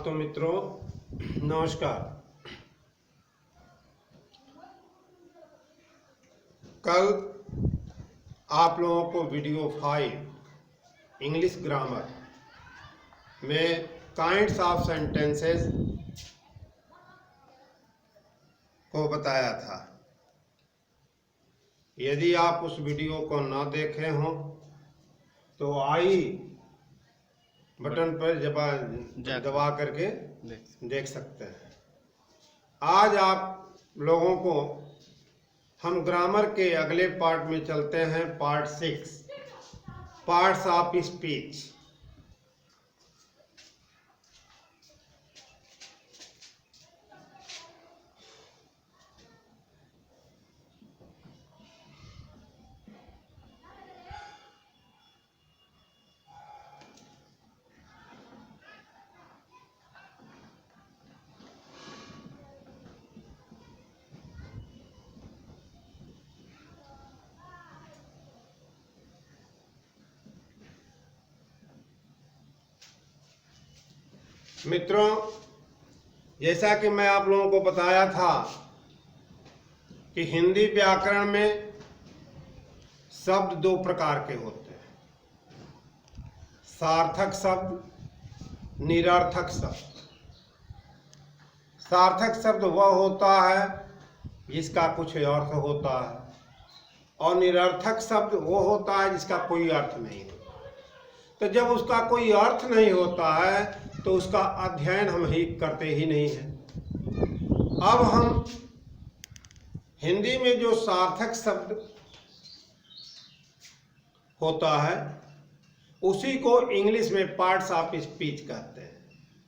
दोस्तों मित्रों नमस्कार। कल आप लोगों को वीडियो 5 इंग्लिश ग्रामर में काइंड्स ऑफ सेंटेंसेस को बताया था। यदि आप उस वीडियो को ना देखे हों तो आई बटन पर दबा करके देख सकते हैं। आज आप लोगों को हम ग्रामर के अगले पार्ट में चलते हैं, पार्ट 6, पार्ट्स ऑफ स्पीच। मित्रों, जैसा कि मैं आप लोगों को बताया था कि हिंदी व्याकरण में शब्द दो प्रकार के होते हैं, सार्थक शब्द, निरर्थक शब्द। सार्थक शब्द वह होता है जिसका कुछ अर्थ होता है, और निरर्थक शब्द वो होता है जिसका कोई अर्थ नहीं होता। तो जब उसका कोई अर्थ नहीं होता है तो उसका अध्ययन हम करते ही नहीं हैं। अब हम हिंदी में जो सार्थक शब्द होता है उसी को इंग्लिश में पार्ट्स ऑफ स्पीच कहते हैं,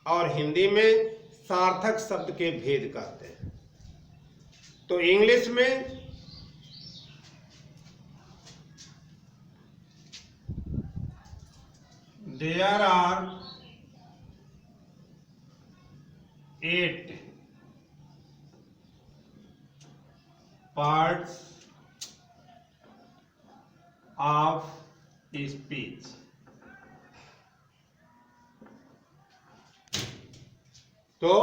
और हिंदी में सार्थक शब्द के भेद कहते हैं। तो इंग्लिश में there are 8 parts of speech। तो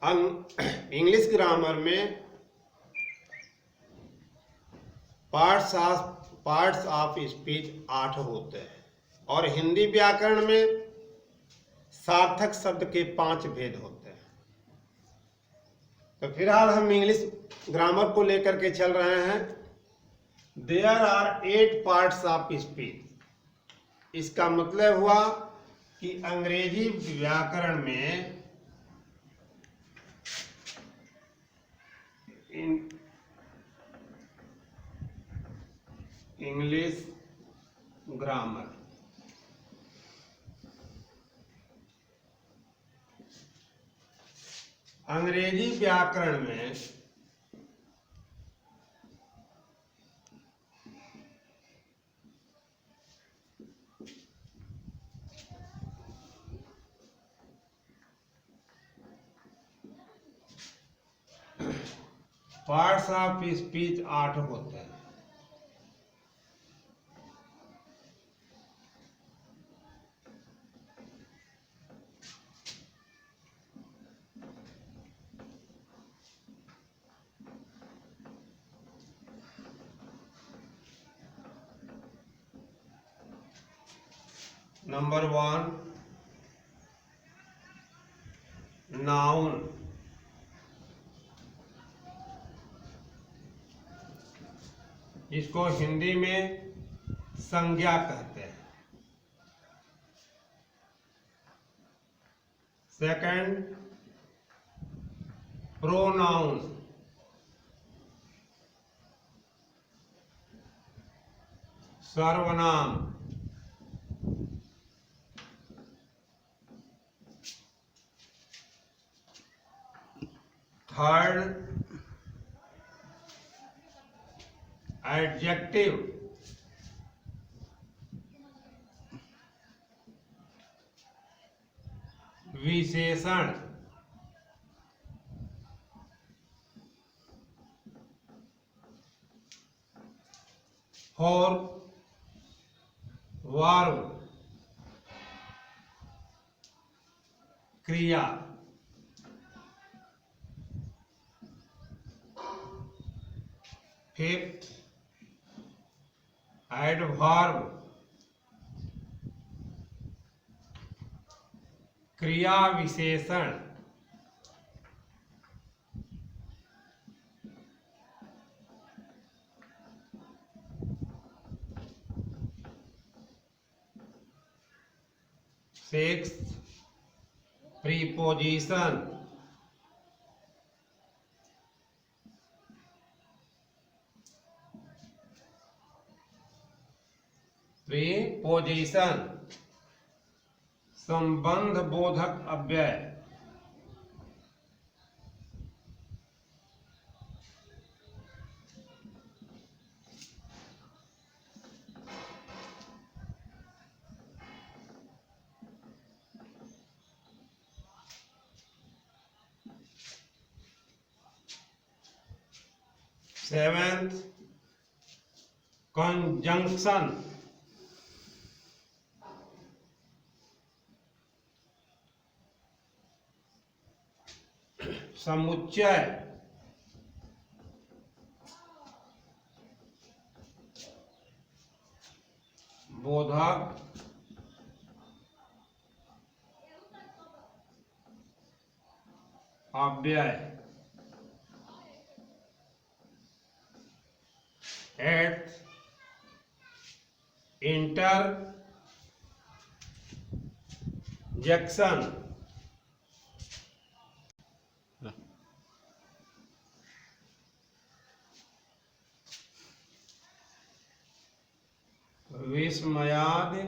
इंग्लिश ग्रामर में पार्ट्स ऑफ स्पीच 8 होते हैं, और हिंदी व्याकरण में सार्थक शब्द के 5 भेद होते हैं। तो फिलहाल हम इंग्लिश ग्रामर को लेकर के चल रहे हैं। There are 8 parts of speech. इसका मतलब हुआ कि अंग्रेजी व्याकरण में इंग्लिश ग्रामर अंग्रेजी व्याकरण में पार्ट्स ऑफ स्पीच 8 होते हैं। Number 1, noun. जिसको हिंदी में संज्ञा कहते हैं। Second, pronoun. सर्वनाम। Third, adjective. विशेषण। और वर्ब। क्रिया। फिफ्थ, एडवर्ब, क्रिया विशेषण। Sixth, preposition. प्रीपोजिशन, संबंध बोधक अव्यय। सेवेंथ, कंजंक्शन, समुच्चय। बोधक अव्यय। एट्थ, इंटरजेक्शन, विस्मयादि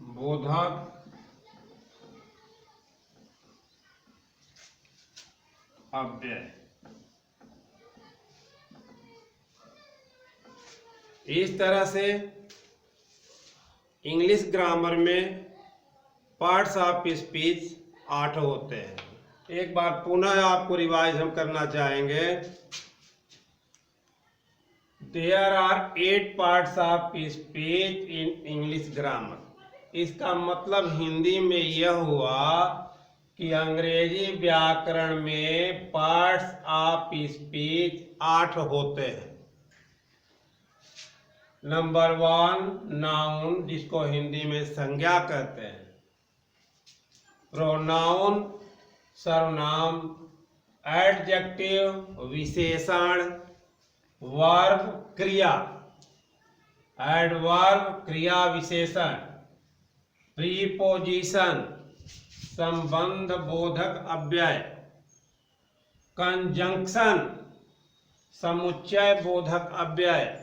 बोधक अव्यय। इस तरह से इंग्लिश ग्रामर में पार्ट्स ऑफ स्पीच 8 होते हैं। एक बार पुनः आपको रिवाइज हम करना चाहेंगे। There are 8 parts of speech in English grammar. इसका मतलब हिंदी में यह हुआ कि अंग्रेजी व्याकरण में पार्ट्स ऑफ स्पीच 8 होते हैं। नंबर 1, नाउन, जिसको हिंदी में संज्ञा कहते हैं। प्रोनाउन, सर्वनाम। एडजेक्टिव, विशेषण। वर्ब, क्रिया। एडवर्ब, क्रिया विशेषण। प्रीपोजिशन, संबंध बोधक अव्यय। कंजंक्शन, समुच्चय बोधक अव्यय।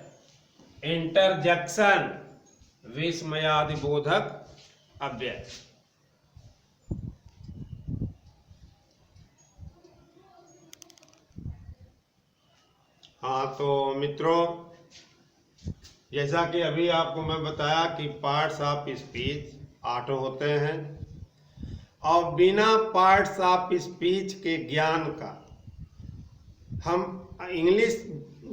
इंटरजेक्शन, विस्मयादि बोधक अव्यय। हाँ, तो मित्रों, जैसा कि अभी आपको मैं बताया कि पार्ट्स ऑफ स्पीच 8 होते हैं और बिना पार्ट्स ऑफ स्पीच के ज्ञान का हम इंग्लिश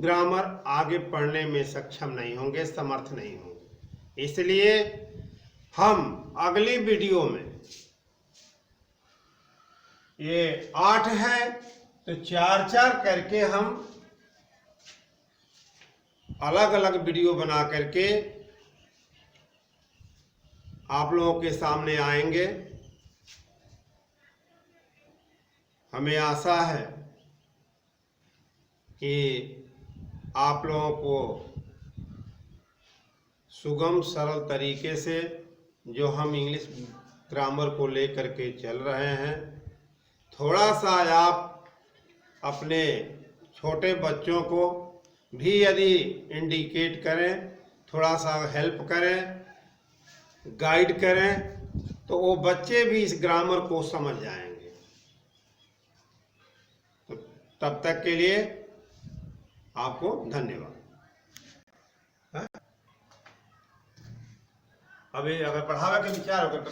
ग्रामर आगे पढ़ने में सक्षम नहीं होंगे, समर्थ नहीं होंगे। इसलिए हम अगली वीडियो में, ये 8 है तो 4-4 करके हम अलग अलग वीडियो बना करके आप लोगों के सामने आएंगे। हमें आशा है कि आप लोगों को सुगम सरल तरीके से जो हम इंग्लिश ग्रामर को लेकर के चल रहे हैं, थोड़ा सा आप अपने छोटे बच्चों को भी यदि इंडिकेट करें, थोड़ा सा हेल्प करें, गाइड करें, तो वो बच्चे भी इस ग्रामर को समझ जाएंगे। तो तब तक के लिए आपको धन्यवाद। अभी अगर पढ़ावे के विचार होगा तो